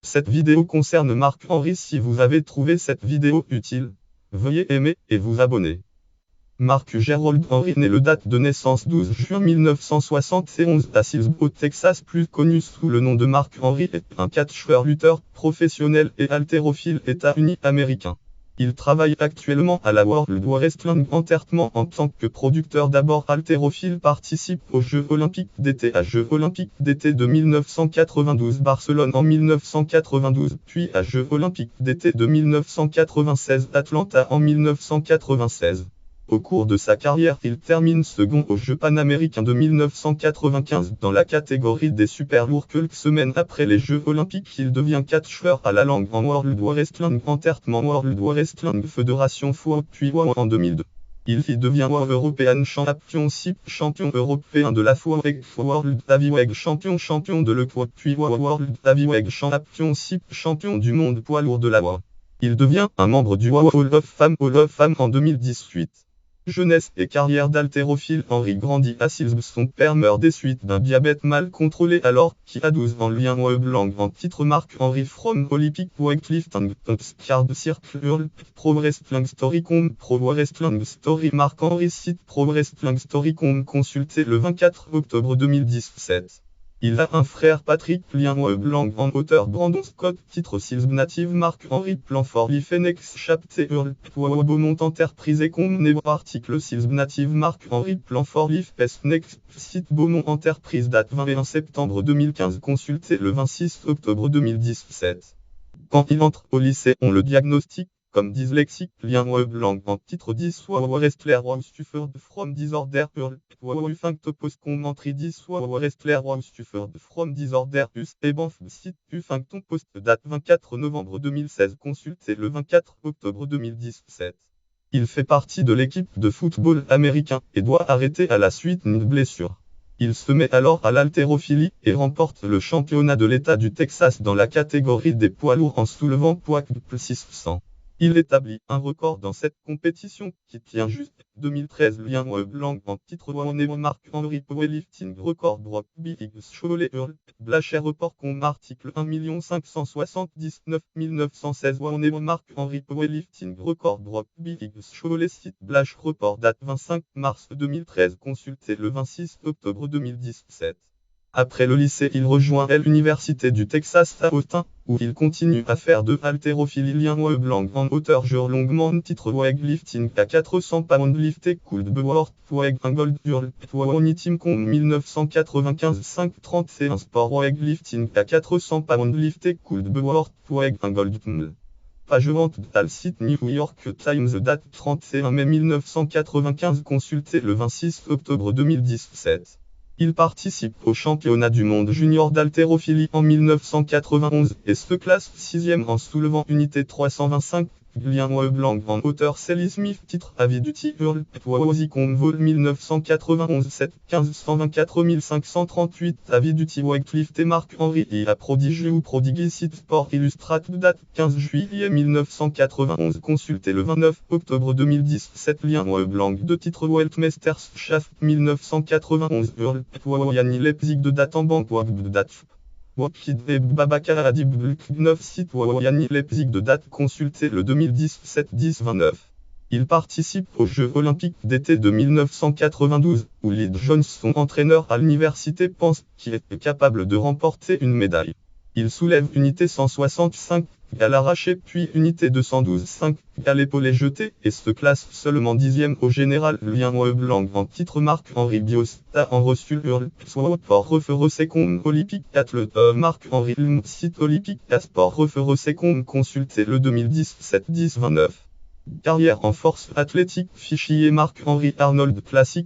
Cette vidéo concerne Marc-Henri. Si vous avez trouvé cette vidéo utile, veuillez aimer et vous abonner. Mark Gerald Henry naît le date de naissance 12 juin 1971 à Silsbee au Texas, plus connu sous le nom de Mark Henry, est un catcheur lutteur professionnel et haltérophile états-unis américain. Il travaille actuellement à la World Wrestling Entertainment en tant que producteur. D'abord haltérophile, participe aux Jeux Olympiques d'été à Jeux Olympiques d'été de 1992 Barcelone en 1992, puis à Jeux Olympiques d'été de 1996 Atlanta en 1996. Au cours de sa carrière, il termine second aux Jeux panaméricains de 1995 dans la catégorie des super lourds. Quelques semaines après les Jeux olympiques, il devient catcheur à la longue en World Wrestling Entertainment, World Wrestling Federation FWA, puis WOW en 2002. Il y devient WOW European Championship, champion européen de la FWA, World Heavyweight champion de l'EQUA, puis WOW World Heavyweight Championship, champion du monde poids lourd de la WOW. Il devient un membre du WOW Hall of Fame en 2018. Jeunesse et carrière d'haltérophile. Henry grandit à Silsbee. Son père meurt des suites d'un diabète mal contrôlé alors qu'il a 12 ans. Lien Blanc en titre. Marc-Henri from Olympic Weightlifting Card Circle World Pro Wrestling Story.com Pro Wrestling Story. Marc-Henri site Pro Wrestling Story.com. Consulté le 24 octobre 2017. Il a un frère Patrick. Lien Blanc en auteur Brandon Scott. Titre Silsbee native. Marc-Henri plan for Life Next Chapter Earl Beaumont Enterprise et Nebo article Silsbee native. Marc-Henri plan for Life Next site Beaumont Enterprise date 21 septembre 2015 consulté le 26 octobre 2017. Quand il entre au lycée, on le diagnostique comme dyslexique. Lien Blanc en titre 10 wrestler suffered from disorder Earl Ufanctopos commentary 10 wrestler suffered from disorder us et banf site Ufancton post date 24 novembre 2016 consulté le 24 octobre 2017. Il fait partie de l'équipe de football américain et doit arrêter à la suite d'une blessure. Il se met alors à l'haltérophilie et remporte le championnat de l'État du Texas dans la catégorie des poids lourds en soulevant poids 600. Il établit un record dans cette compétition qui tient juste 2013. Lien Blanc en titre Marc-Henri Powerlifting record Brock Big Cholet Earl Blacher report article 1 579 916 Marc-Henri Powerlifting record Brock Big Cholet site Blash report date 25 mars 2013 consulté le 26 octobre 2017. Après le lycée, il rejoint l'Université du Texas à Austin, où il continue à faire de haltérophilie. Lien Blanc en hauteur jour longuement titre weightlifting à 400 pounds lifté cooled Beward Weight Angle Hurl Team Com 1995 531 Sport weightlifting à 400 pounds lifté cooled Beward Weight Angle Page vente al site New York Times date 31 mai 1995 consulté le 26 octobre 2017. Il participe au championnat du monde junior d'haltérophilie en 1991 et se classe 6e en soulevant unité 325. Lien Blanc en hauteur Sally Smith titre Heavy Duty Earl Wazicombe Vol 1991 7 15 124 538 Heavy Duty Weightlifting Marc-Henri et à Prodigy ou Prodigy site Sport Illustrated date 15 juillet 1991 consulté le 29 octobre 2017. Lien Blanc de titre Weltmasters Shaft 1991 Earl Yanni Leipzig de date en banque de date Wakid et Babacar Adib 9 site Yanni Leipzig de date consulté le 2017 10-29. Il participe aux Jeux Olympiques d'été de 1992, où Lee Jones, son entraîneur à l'université, pense qu'il est capable de remporter une médaille. Il soulève unité 165 à l'arraché puis unité 212-5 à l'épaulé jeté et se classe seulement 10e au général. Lien Blanc en titre Marc-Henri Biosta en reçu Hurl Sport Referecom Olympique athlète Marc-Henri site Olympique à Sport Referecom consulté le 2017 10-29. Carrière en force athlétique. Fichier Marc-Henri Arnold Classic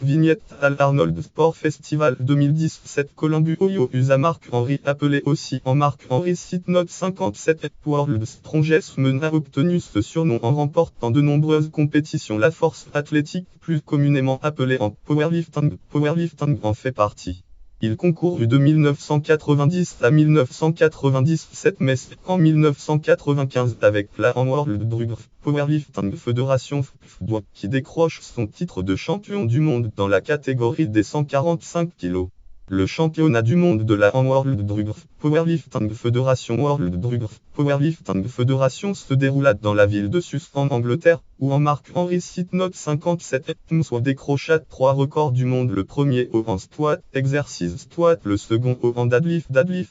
Vignette Al Arnold Sport Festival 2017 Columbus Ohio USA Marc-Henri appelé aussi en Marc-Henri site note 57 World Strongest a obtenu ce surnom en remportant de nombreuses compétitions. La force athlétique, plus communément appelée en powerlifting en fait partie. Il concourut de 1990 à 1997 mais en 1995 avec la World Drug Powerlifting Federation qui décroche son titre de champion du monde dans la catégorie des 145 kg. Le championnat du monde de la World Drug Powerlifting Federation World Drug Powerlifting Federation se déroula dans la ville de Sussex en Angleterre, où en Marc-Henry Sitnot 57 soit décrocha 3 records du monde, le premier au en squat, exercice squat, le second au en deadlift,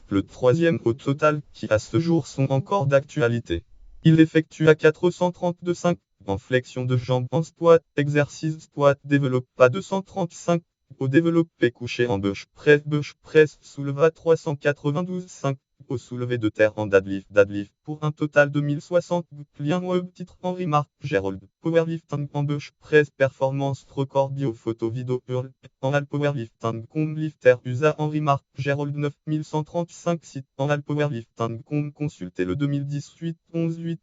le troisième au total, qui à ce jour sont encore d'actualité. Il effectua 432,5 en flexion de jambes en squat, exercice squat, développa 235 au développé couché en bench press, souleva 392,5 au soulevé de terre en deadlift, pour un total de 1060. Lien web titre Henry Mark Gerald, Powerlifting en bench press, performance record bio photo vidéo hurl, en all powerlifting lifter USA Henry Mark Gerald 9135 site en all powerlifting consultez le 2018 11-8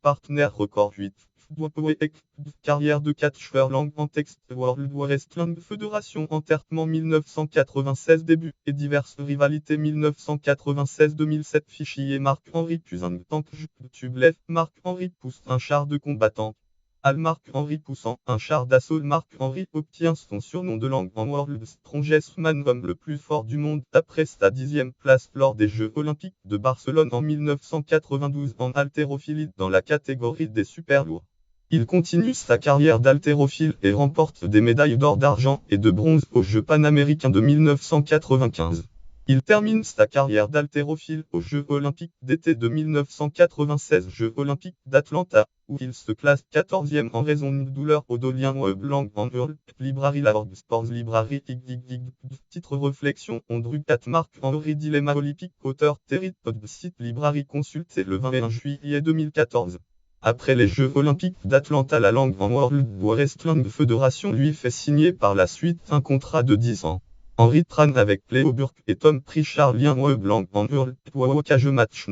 partenaire record 8 carrière de catcheur langue en texte World Wrestling Federation enterrement 1996 début et diverses rivalités 1996-2007 fichier Marc-Henry Puissant tank tubelef Marc-Henry pousse un char de combattant. Al Marc-Henry poussant un char d'assaut. Marc-Henry obtient son surnom de langue en World Strongest Man comme le plus fort du monde après sa 10e place lors des Jeux Olympiques de Barcelone en 1992 en haltérophilie dans la catégorie des super lourds. Il continue sa carrière d'haltérophile et remporte des médailles d'or, d'argent et de bronze aux Jeux panaméricains de 1995. Il termine sa carrière d'haltérophile aux Jeux olympiques d'été de 1996 Jeux olympiques d'Atlanta, où il se classe 14e en raison d'une douleur au dos. Lien web langue en hurl, Library la World Sports Library titre réflexion on Drug at Marc-Henry Dilemma olympique auteur Terry Todd site Library consulté le 21 juillet 2014. Après les Jeux Olympiques d'Atlanta, la langue en World Wrestling Federation lui fait signer par la suite un contrat de 10 ans. Henry Tran avec Leo Burke et Tom Pritchard. Lien web langue en hurl, Cage Match.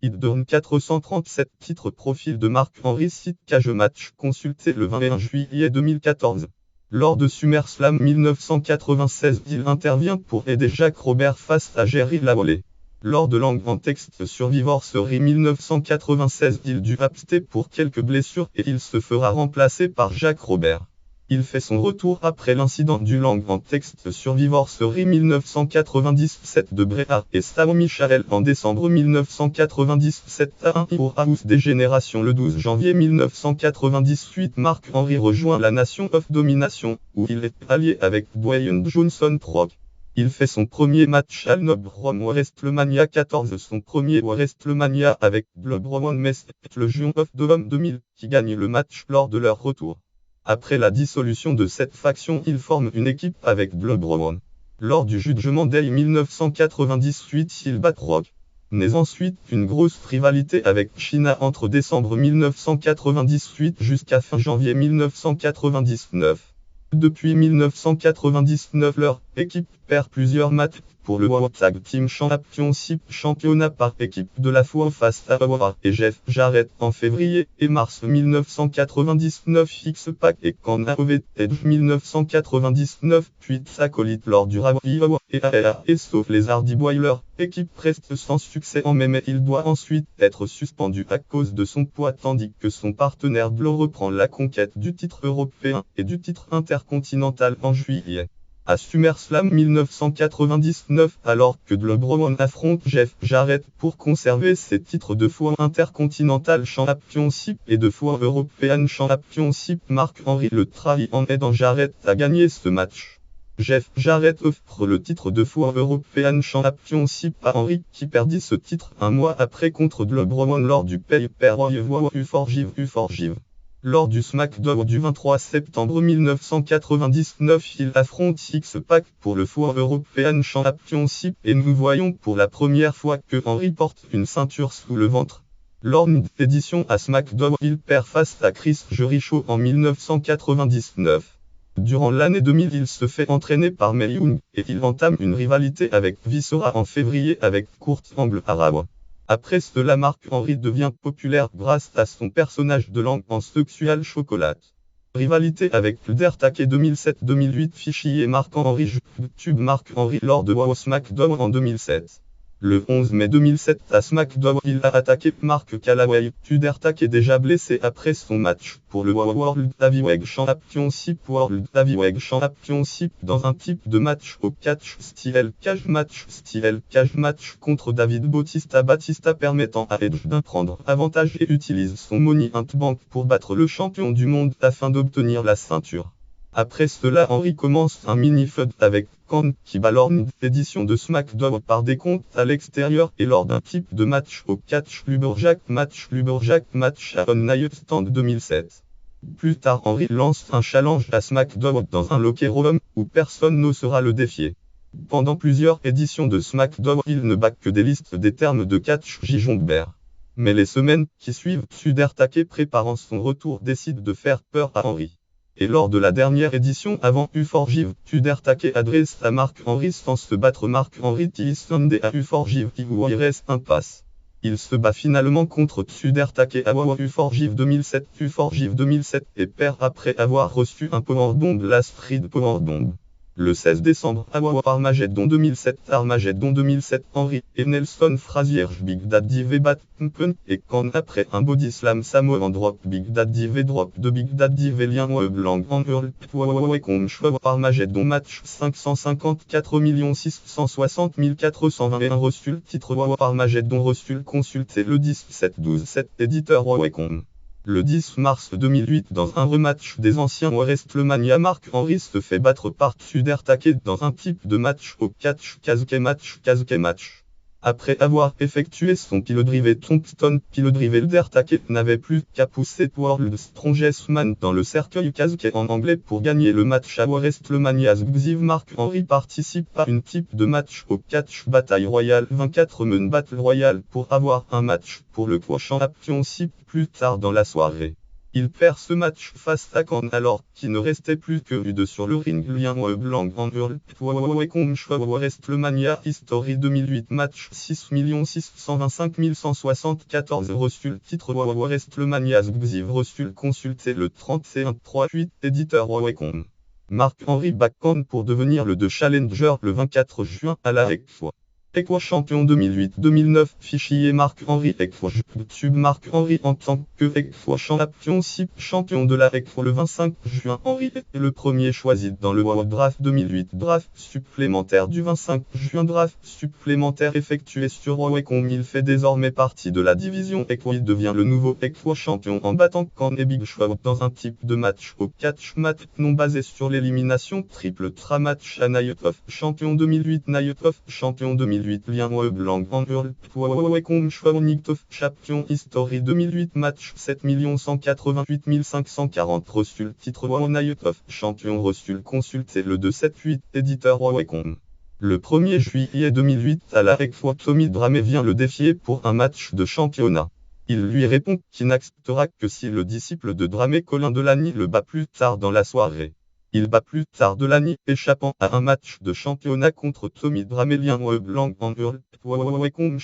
Il donne 437 titres profil de Marc-Henry site Cage Match consulté le 21 juillet 2014. Lors de SummerSlam 1996, il intervient pour aider Jack Robert face à Jerry Lawley. Lors de langue en texte Survivor Series 1996, il dut abster pour quelques blessures et il se fera remplacer par Jack Robert. Il fait son retour après l'incident du langue en texte Survivor Series 1997 de Bret Hart et Sami Michael en décembre 1997 à 1 pour House des Générations. Le 12 janvier 1998, Marc-Henry rejoint la Nation of Domination, où il est allié avec Dwayne Johnson Proc. Il fait son premier match à Nob-Rome WrestleMania 14, son premier WrestleMania avec Blood Roman Mess, le Giant of the Dome 2000, qui gagne le match lors de leur retour. Après la dissolution de cette faction, il forme une équipe avec Blood Roman. Lors du Judgment Day 1998, il bat Rock. Naît ensuite une grosse rivalité avec Chyna entre décembre 1998 jusqu'à fin janvier 1999. Depuis 1999, leur équipe perd plusieurs matchs pour le World Tag Team Championship, championnat par équipe de la fois face à Aurora et Jeff Jarrett en février et mars 1999, X-Pac et Canadian Edge 1999, puis acolyte lors du Raw et sauf les Hardy Boilers, équipe reste sans succès en mai, mais il doit ensuite être suspendu à cause de son poids tandis que son partenaire Blow reprend la conquête du titre européen et du titre intercontinental en juillet. À SummerSlam 1999, alors que Blood Roman affronte Jeff Jarrett pour conserver ses titres de fois Intercontinental Championship et de fois European Championship, Marc-Henry le trahit en aidant Jarrett à gagner ce match. Jeff Jarrett offre le titre de fois European Championship à Henry, qui perdit ce titre un mois après contre Blood Roman lors du pay-per-view U4Jiv. Lors du SmackDown du 23 septembre 1999, il affronte X-Pac pour le fois European Championship et nous voyons pour la première fois que Henry porte une ceinture sous le ventre. Lors d'une édition à SmackDown, il perd face à Chris Jericho en 1999. Durant l'année 2000, il se fait entraîner par Mae Young et il entame une rivalité avec Viscera en février avec Kurt Angle à Raw. Après cela, Marc-Henry devient populaire grâce à son personnage de langue en Sexual Chocolate. Rivalité avec Undertaker 2007-2008 fichier Marc-Henry YouTube Marc-Henry lors de Raw SmackDown en 2007. Le 11 mai 2007 à SmackDown, il a attaqué Mark Calaway. Undertaker est déjà blessé après son match pour le World Heavyweight Championship dans un type de match au catch style cage match contre David Bautista. Batista permettant à Edge d'en prendre avantage et utilise son Money in the Bank pour battre le champion du monde afin d'obtenir la ceinture. Après cela, Henry commence un mini-feud avec Kane qui bat lors d'une édition de SmackDown par décompte à l'extérieur et lors d'un type de match au catch Lumberjack match à One Night Stand 2007. Plus tard, Henry lance un challenge à SmackDown dans un locker room où personne n'osera le défier. Pendant plusieurs éditions de SmackDown, il ne bat que des listes des termes de catch J-Jongber. Mais les semaines qui suivent, Undertaker préparant son retour décide de faire peur à Henry. Et lors de la dernière édition avant U4J, Undertaker adresse à Mark Henry sans se battre. Mark Henry dit Sunday à U4J où il reste impasse. Il se bat finalement contre Undertaker à U4J 2007 et perd après avoir reçu un powerbomb, la Street Powerbomb. Le 16 décembre à Armageddon 2007, Henry et Nelson Frazier Big Daddy V battent Punk et Kane après un body slam Samoan drop. Big Daddy V drop de Big Daddy V lien blanc en hurl Armageddon match 554 660 421 reçu le titre Armageddon reçu consulté le 17-12-7 éditeur Wacom. Le 10 mars 2008 dans un rematch des anciens WrestleMania, Mark Henry se fait battre par Undertaker dans un type de match au catch Kazuke match. Après avoir effectué son piledriver Tombstone, Undertaker n'avait plus qu'à pousser World Strongest Man dans le cercueil Kazuke en anglais pour gagner le match à WrestleMania. Mark Henry participe à une type de match au catch Bataille Royale 24 Men Battle Royale pour avoir un match pour le Championship plus tard dans la soirée. Il perd ce match face à Kane alors qu'il ne restait plus que Rude sur le ring. Lien blanc en hurl WrestleMania History 2008 match 6 625 174 reçu le titre WrestleMania reçu consulté le 31-3-8 éditeur Wacom. Mark Henry bat Kane pour devenir le Challenger le 24 juin à la Expo. Equa champion 2008-2009, fichier Mark Henry Equa YouTube Mark Henry en tant que Equa champion de la Equa le 25 juin. Henry est le premier choisi dans le World Draft 2008. Draft supplémentaire du 25 juin. Draft supplémentaire effectué sur Wacom. Il fait désormais partie de la division Equa. Il devient le nouveau Equa champion en battant Kane et Big Show dans un type de match au catch match non basé sur l'élimination triple tra match à Night of champion 2008 Night of champion 2008 lien blanc en hurl Wacom champion History 2008 match 7 188 540 reçu le titre Night of champion reçu le consulté le 2-7-8 éditeur Wacom. Le 1er juillet 2008 à la Expo, Tommy Dreamer vient le défier pour un match de championnat. Il lui répond qu'il n'acceptera que si le disciple de Dreamer Colin Delaney le bat plus tard dans la soirée. Il bat plus tard Delaney, échappant à un match de championnat contre Tommy Dreamer. Lien blanc en hurl Wacom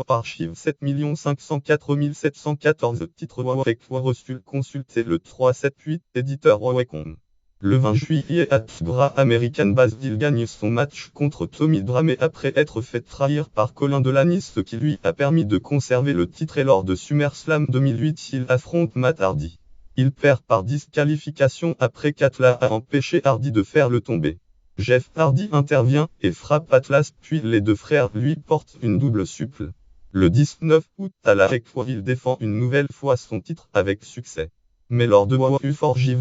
archive 7 504 714 titre Wacom reçu consulté le 3-7-8 éditeur Wacom. Le 20 juillet à Tgra American Base, il gagne son match contre Tommy Dreamer après être fait trahir par Colin Delaney, ce qui lui a permis de conserver le titre. Et lors de SummerSlam 2008, il affronte Matt Hardy. Il perd par disqualification après qu'Atlas a empêché Hardy de faire le tomber. Jeff Hardy intervient et frappe Atlas, puis les deux frères lui portent une double supple. Le 19 août à la Expo, il défend une nouvelle fois son titre avec succès. Mais lors de U4J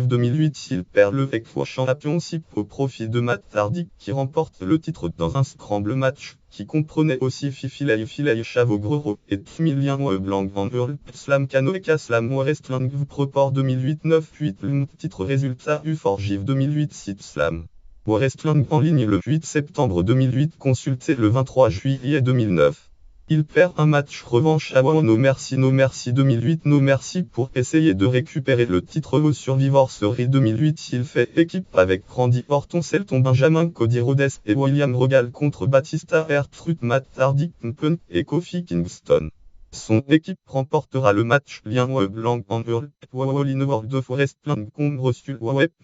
2008, il perd le Expo Championship au profit de Matt Hardy qui remporte le titre dans un scramble match qui comprenait aussi Filay Chavogrero et Tmilien Blanc en hurl Slam Canoeka Slam Wrestling Proport 2008-9-8 titre résultat U4J 2008 site Slam Wrestling en ligne le 8 septembre 2008 consulté le 23 juillet 2009. Il perd un match revanche à No Mercy 2008 No Mercy pour essayer de récupérer le titre au Survivor Series 2008. Il fait équipe avec Randy Orton, Shelton Benjamin, Cody Rhodes et William Regal contre Batista, R-Truth, Matt Hardy, Punk et Kofi Kingston. Son équipe remportera le match Lien Blanc en World in World of Wrestling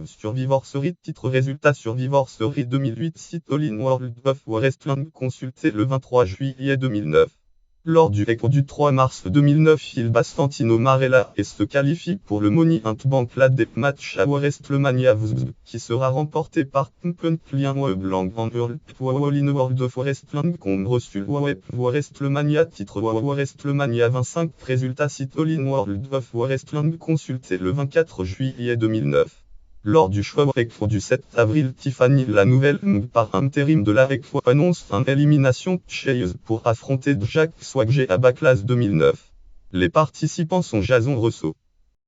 Survivor Series. Titre résultat Survivor Series 2008 site All in World of Wrestling consulté le 23 juillet 2009. Lors du Echo du 3 mars 2009, il bat Santino Marella et se qualifie pour le Money in the Bank Ladder Match à WrestleMania qui sera remporté par Lien Blanc en World in World of Wrestling reçu WrestleMania titre WrestleMania 25 résultat site All in World of Wrestling consulté le 24 juillet 2009. Lors du show Echo du 7 avril, Tiffany la nouvelle par intérim de la Echo annonce une élimination Chase pour affronter Jack Swagger à Backlash 2009. Les participants sont Jason Russo,